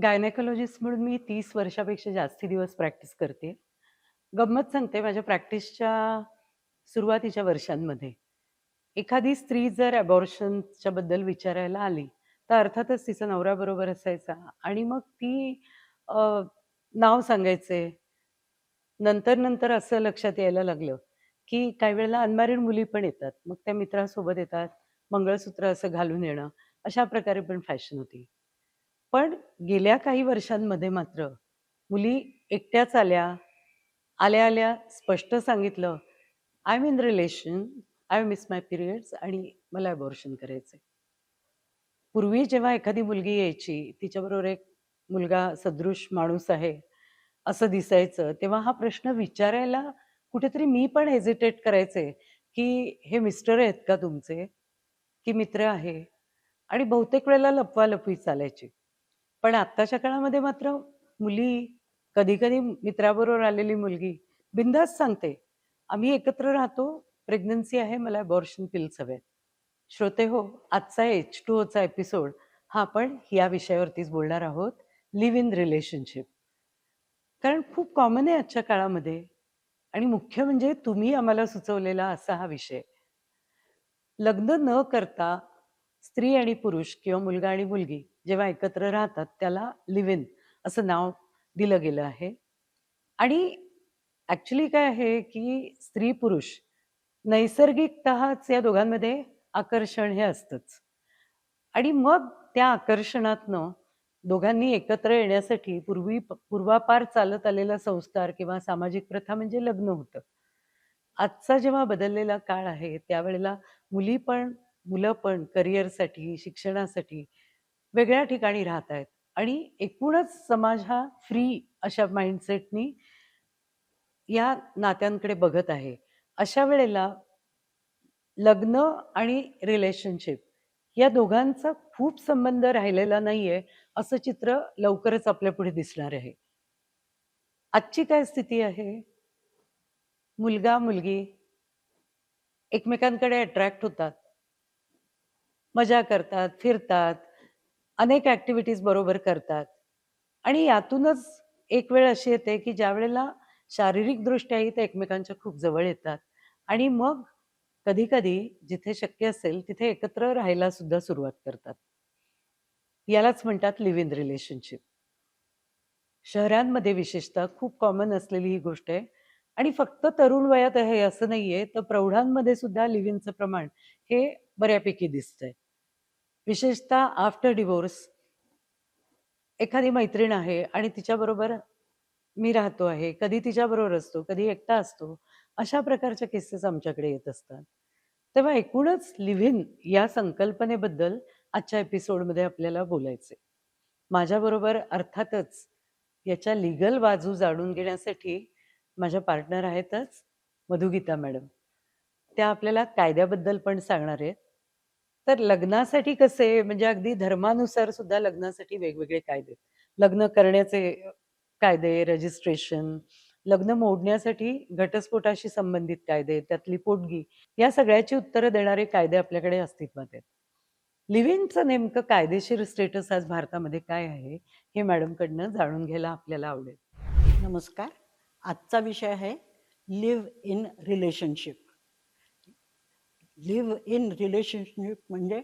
Gynaecologist म्हणून मी 30 वर्षापेक्षा जास्ती दिवस प्रॅक्टिस करते. गंमत सांगते माझ्या प्रॅक्टिसच्या सुरुवातीच्या वर्षांमध्ये, एखादी स्त्री जर अबॉर्शनच्या बद्दल विचारायला आली, तर अर्थातच तिचा नवरा बरोबर असायचा आणि मग ती नाव सांगायचे. नंतर असं लक्षात यायला लागलं, की काही वेळेला अनमॅरिड मुली पण येतात. मग त्या मित्रासोबत येतात, मंगळसूत्र असं घालून येणं, अशा प्रकारे पण फॅशन होती. पण गेल्या काही वर्षांमध्ये मात्र मुली एकट्याच आल्या. आल्या-आल्या स्पष्ट सांगितलं, "I am in relation, I miss my periods आणि मला अबॉर्शन करायचंय." पूर्वी जेव्हा एखादी मुलगी यायची, तिच्याबरोबर एक मुलगा सदृश माणूस आहे, असं दिसायचं, तेव्हा हा प्रश्न विचारायला कुठेतरी मी पण हेजिटेट करायचे, की "हे मिस्टर आहेत का तुमचे? की मित्र आहे?" आणि बहुतेक वेळेला लपवालपवी चालायची. पण आत्ताच्या काळामध्ये मात्र मुली, कधी-कधी मित्राबरोबर आलेली मुलगी बिनधास्त सांगते, "आम्ही एकत्र राहतो, प्रेग्नन्सी आहे, मला अबॉर्शन पिल्स हव्यात." श्रोते हो, आजचा H2Oचा एपिसोड हा आपण या विषयावरतीच बोलणार आहोत, लिव्ह इन रिलेशनशिप. कारण खूप कॉमन आहे आजच्या काळामध्ये आणि मुख्य म्हणजे तुम्ही आम्हाला सुचवलेला असा हा विषय. लग्न न करता स्त्री आणि पुरुष किंवा मुलगा आणि मुलगी जेव्हा एकत्र राहतात त्याला लिव्ह इन असं नाव दिलं गेलं आहे. आणि ॲक्चुअली काय आहे, की स्त्री-पुरुष नैसर्गिकतःच या दोघांमध्ये आकर्षण हे असतंच. आणि मग त्या आकर्षणातनं दोघांनी एकत्र येण्यासाठी पूर्वापार चालत आलेला संस्कार किंवा सामाजिक प्रथा म्हणजे लग्न होतं. आजचा जेव्हा बदललेला काळ आहे, त्यावेळेला मुली पण, मुलं पण करिअरसाठी, शिक्षणासाठी वेगळ्या ठिकाणी राहत आहेत आणि एकूणच समाज हा फ्री अशा माइंडसेटनी या नात्यांकडे बघत आहे. अशा वेळेला लग्न आणि रिलेशनशिप या दोघांचा खूप संबंध राहिलेला नाहीये, असं चित्र लवकरच आपल्यापुढे दिसणार आहे. आजची काय स्थिती आहे? मुलगा-मुलगी एकमेकांकडे अट्रॅक्ट होतात. मजा करतात, फिरतात, अनेक ॲक्टिव्हिटीज बरोबर करतात आणि यातूनच एक वेळ अशी येते, की ज्यावेळेला शारीरिकदृष्ट्याही ते एकमेकांच्या खूप जवळ येतात आणि मग कधी-कधी जिथे शक्य असेल, तिथे एकत्र राहायला सुद्धा सुरुवात करतात. यालाच म्हणतात लिव्ह इन रिलेशनशिप. शहरांमध्ये विशेषतः खूप कॉमन असलेली ही गोष्ट आहे आणि फक्त तरुण वयात आहे असं नाहीये, तर प्रौढांमध्ये सुद्धा लिव्ह इनचं प्रमाण हे बऱ्यापैकी दिसतंय. विशेषतः आफ्टर डिव्होर्स एखादी मैत्रीण आहे आणि तिच्याबरोबर मी राहतो आहे. कधी तिच्याबरोबर असतो, कधी एकटा असतो. अशा प्रकारच्या केसेस आमच्याकडे येत असतात. तेव्हा एकूणच लिव्ह इन या संकल्पनेबद्दल आजच्या एपिसोडमध्ये आपल्याला बोलायचंय. माझ्याबरोबर अर्थातच याच्या लीगल बाजू जाणून घेण्यासाठी माझ्या पार्टनर आहेतच मधुगीता मॅडम. त्या आपल्याला कायद्याबद्दल पण सांगणार आहेत. तर लग्नासाठी कसे म्हणजे अगदी धर्मानुसार सुद्धा लग्नासाठी वेगवेगळे कायदे आहेत. लग्न करण्याचे कायदे, रजिस्ट्रेशन, लग्न मोडण्यासाठी घटस्फोटाशी संबंधित कायदे, त्यातली पोटगी, या सगळ्याची उत्तरं देणारे कायदे आपल्याकडे अस्तित्वात आहेत. लिव्ह इनचं नेमकं कायदेशीर स्टेटस आज भारतामध्ये काय आहे, हे मॅडमकडनं जाणून घ्यायला आपल्याला आवडेल. नमस्कार. आजचा विषय आहे live in relationship. Live in relationship म्हणजे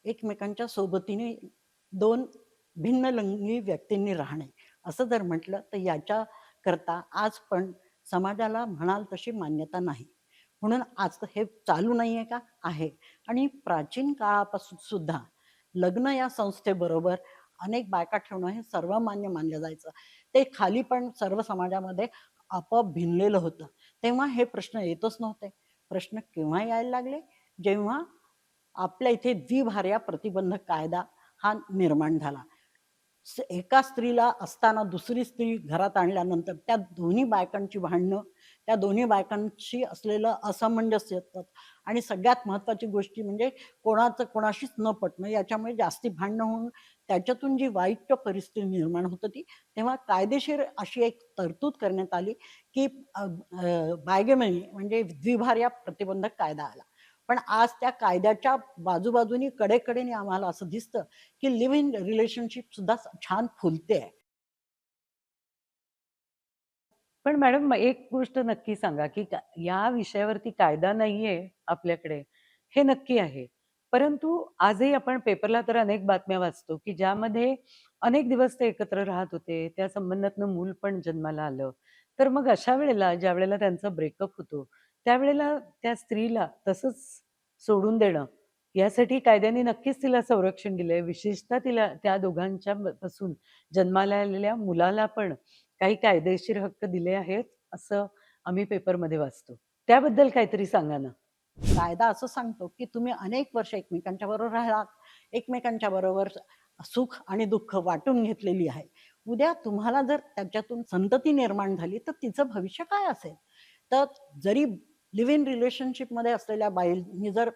एकमेकांच्या सोबतीने दोन भिन्न लिंगी व्यक्तींनी राहणे. असं जर म्हटलं तर याच्याकरता आज पण समाजाला म्हणाल तशी मान्यता नाही. म्हणून आज हे चालू नाही आहे का? आहे. आणि प्राचीन काळापासून सुद्धा लग्न या संस्थेबरोबर अनेक बायका ठेवणं हे सर्वमान्य मानलं जायचं. ते खाली पण सर्व समाजामध्ये आपोआप भिनलेलं होतं. तेव्हा हे प्रश्न येतच नव्हते. प्रश्न केव्हा यायला लागले? जेव्हा आपल्या इथे द्विभार्या प्रतिबंधक कायदा हा निर्माण झाला. एका स्त्रीला असताना दुसरी स्त्री घरात आणल्यानंतर त्या दोन्ही बायकांची भांडणं, त्या दोन्ही बायकांशी असलेलं असामंजस्य आणि सगळ्यात महत्त्वाची गोष्टी म्हणजे कोणाचं कोणाशीच न पटणं, याच्यामुळे जास्ती भांडणं होऊन त्याच्यातून जी वाईट परिस्थिती निर्माण होत होती, तेव्हा कायदेशीर अशी एक तरतूद करण्यात आली, की बायगेमनी म्हणजे द्विभार्या प्रतिबंधक कायदा आला. पण आज त्या कायद्याच्या बाजूबाजूनी कडेकडेने आम्हाला असं दिसतं, की लिव्ह इन रिलेशनशिप सुद्धा छान फुलते आहे. पण मॅडम एक गोष्ट नक्की सांगा, की या विषयावरती कायदा नाहीये आपल्याकडे, हे नक्की आहे. परंतु आजही आपण पेपरला तर अनेक बातम्या वाचतो, की ज्यामध्ये अनेक दिवस ते एकत्र राहत होते. त्या संबंधातनं मूल पण जन्माला आलं. तर मग अशा वेळेला ज्यावेळेला त्यांचा ब्रेकअप होतो, त्यावेळेला त्या स्त्रीला तसंच सोडून देणं, यासाठी कायद्याने नक्कीच तिला संरक्षण दिलंय. विशेषतः तिला त्या दोघांच्या पासून जन्माला आलेल्या मुलाला पण काही कायदेशीर हक्क दिले आहेत, असं आम्ही पेपरमध्ये वाचतो. त्याबद्दल काहीतरी सांगा ना? कायदा असं सांगतो, की तुम्ही अनेक वर्ष एकमेकांच्या बरोबर राहिलात, एकमेकांच्या बरोबर सुख आणि दुःख वाटून घेतलेली आहे. उद्या तुम्हाला जर त्याच्यातून संतती निर्माण झाली, तर तिचं भविष्य काय असेल? तर जरी लिव्ह इन रिलेशनशिपमध्ये असलेल्या बाईंनी जर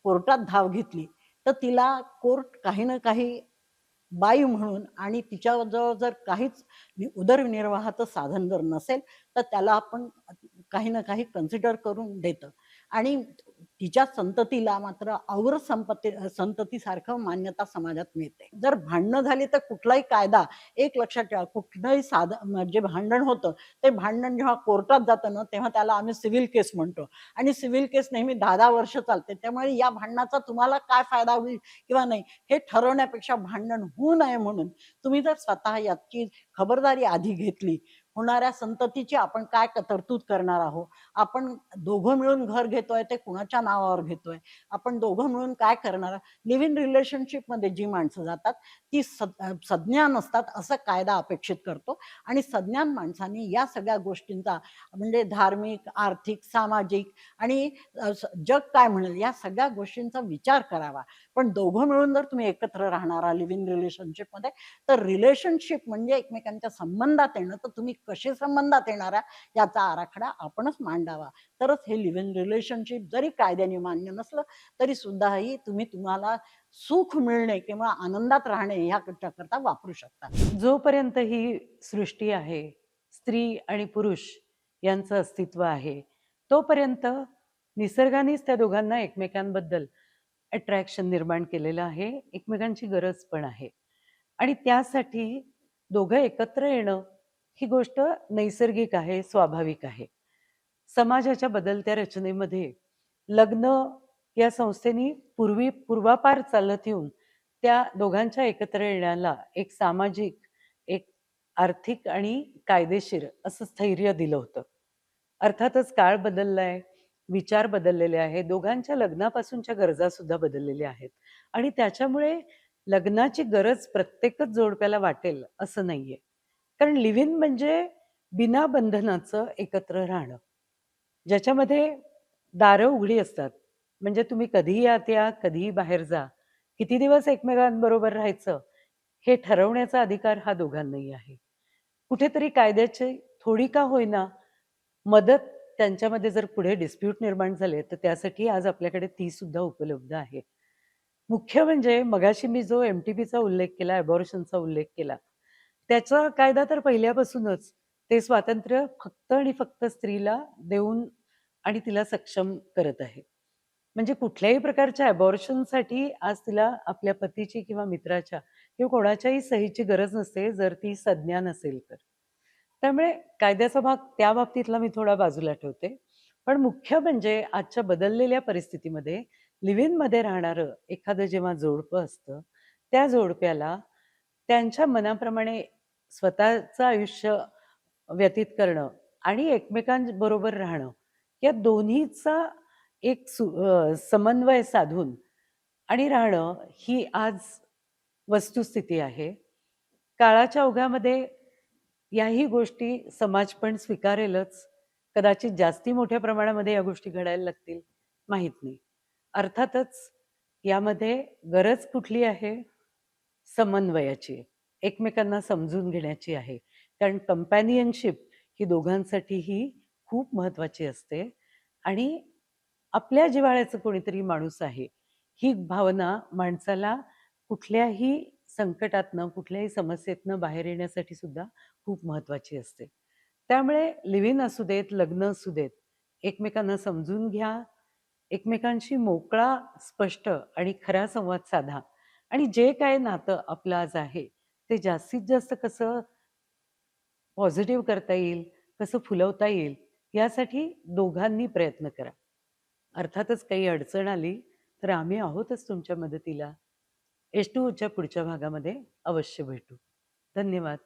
कोर्टात धाव घेतली, तर तिला कोर्ट काही ना काही बाई म्हणून आणि तिच्याजवळ जर काहीच उदरनिर्वाहाचं साधन जर नसेल, तर त्याला आपण काही ना काही कन्सिडर करून देतं आणि तिच्या संततीला मात्र अवर संततीसारखं मान्यता समाजात मिळते. जर भांडणं झाली तर कुठलाही कायदा एक लक्षात ठेवा, कुठलंही जे भांडण होतं, ते भांडण जेव्हा कोर्टात जातं ना, तेव्हा त्याला आम्ही सिव्हिल केस म्हणतो आणि सिव्हिल केस नेहमी 10-10 वर्ष चालते. त्यामुळे या भांडणाचा तुम्हाला काय फायदा होईल किंवा नाही, हे ठरवण्यापेक्षा भांडण होऊ नये म्हणून तुम्ही जर स्वतः याची खबरदारी आधी घेतली, होणाऱ्या संततीची आपण काय तरतूद करणार आहोत, आपण दोघं मिळून घर घेतोय ते कुणाच्या नावावर घेतोय, आपण दोघं मिळून काय करणार. लिव्ह इन रिलेशनशिपमध्ये जी माणसं जातात ती सज्ञान असतात असं कायदा अपेक्षित करतो आणि सज्ञान माणसांनी या सगळ्या गोष्टींचा म्हणजे धार्मिक, आर्थिक, सामाजिक आणि जग काय म्हणेल या सगळ्या गोष्टींचा विचार करावा. पण दोघं मिळून जर तुम्ही एकत्र राहणार लिव्ह इन रिलेशनशिपमध्ये, तर रिलेशनशिप म्हणजे एकमेकांच्या संबंधात येणं, तर तुम्ही कसे संबंधात येणार याचा आराखडा आपणच मांडावा. तरच हे लिव्ह इन रिलेशनशिप जरी कायद्याने मान्य नसलं, तरी सुद्धा ही तुम्हाला सुख मिळणे किंवा आनंदात राहणे ह्याच्याकरता वापरू शकता. जोपर्यंत ही सृष्टी आहे, स्त्री आणि पुरुष यांचं अस्तित्व आहे, तोपर्यंत निसर्गानेच त्या दोघांना एकमेकांबद्दल अट्रॅक्शन निर्माण केलेलं आहे, एकमेकांची गरज पण आहे. आणि त्यासाठी दोघं एकत्र येणं ही गोष्ट नैसर्गिक आहे, स्वाभाविक आहे. समाजाच्या बदलत्या रचनेमध्ये लग्न या संस्थेनी पूर्वापार चालत येऊन त्या दोघांच्या एकत्र येण्याला एक सामाजिक, एक आर्थिक आणि कायदेशीर असं स्थैर्य दिलं होतं. अर्थातच काळ बदललाय, विचार बदललेले आहेत, दोघांच्या लग्नापासूनच्या गरजा सुद्धा बदललेल्या आहेत आणि त्याच्यामुळे लग्नाची गरज प्रत्येकच जोडप्याला वाटेल असं नाहीये. कारण लिव्ह इन म्हणजे बिना बंधनाचं एकत्र राहणं. ज्याच्यामध्ये दारं उघडी असतात. म्हणजे तुम्ही कधीही आत या, कधीही बाहेर जा. किती दिवस एकमेकांबरोबर राहायचं, हे ठरवण्याचा अधिकार हा दोघांनाही आहे. कुठेतरी कायद्याची थोडी का होईना मदत त्यांच्यामध्ये जर पुढे डिस्प्यूट निर्माण झाले, तर त्यासाठी आज आपल्याकडे ती सुद्धा उपलब्ध आहे. मुख्य म्हणजे मगाशी मी जो एम-टी-पीचा उल्लेख केला, अबॉर्शनचा उल्लेख केला. त्याचा कायदा तर पहिल्यापासूनच ते स्वातंत्र्य फक्त आणि फक्त स्त्रीला देऊन आणि तिला सक्षम करत आहे. म्हणजे कुठल्याही प्रकारच्या अबॉर्शनसाठी आज तिला आपल्या पतीची किंवा मित्राच्या किंवा कोणाच्याही सहीची गरज नसते, जर ती सज्ञा नसेल तर. त्यामुळे कायद्याचा भाग त्या बाबतीतला मी थोडा बाजूला ठेवते. पण मुख्य म्हणजे आजच्या बदललेल्या परिस्थितीमध्ये लिव्ह इनमध्ये राहणारं एखादं जेव्हा जोडपं असतं, त्या जोडप्याला त्यांच्या मनाप्रमाणे स्वतःचं आयुष्य व्यतीत करणं आणि एकमेकांबरोबर राहणं, या दोन्हीचा एक समन्वय साधून आणि राहणं ही आज वस्तुस्थिती आहे. काळाच्या ओघामध्ये याही गोष्टी समाज पण स्वीकारेलच. कदाचित जास्ती मोठ्या प्रमाणामध्ये या गोष्टी घडायला लागतील, माहीत नाही. अर्थातच यामध्ये गरज कुठली आहे? समन्वयाची आहे. एकमेकांना समजून घेण्याची आहे. कारण कंपॅनियनशिप ही दोघांसाठीही खूप महत्त्वाची असते आणि आपल्या जिव्हाळ्याचं कोणीतरी माणूस आहे, ही भावना माणसाला कुठल्याही संकटातनं, कुठल्याही समस्येतनं बाहेर येण्यासाठी सुद्धा खूप महत्त्वाची असते. त्यामुळे लिव्ह इन असू देत, लग्न असू देत, एकमेकांना समजून घ्या, एकमेकांशी मोकळा, स्पष्ट आणि खरा संवाद साधा आणि जे काही नातं आपलं आज आहे, ते जास्तीत जास्त कसं पॉझिटिव्ह करता येईल, कसं फुलवता येईल, यासाठी दोघांनी प्रयत्न करा. अर्थातच काही अडचण आली, तर आम्ही आहोतच तुमच्या मदतीला. H2Oच्या पुढच्या भागामध्ये अवश्य भेटू. धन्यवाद.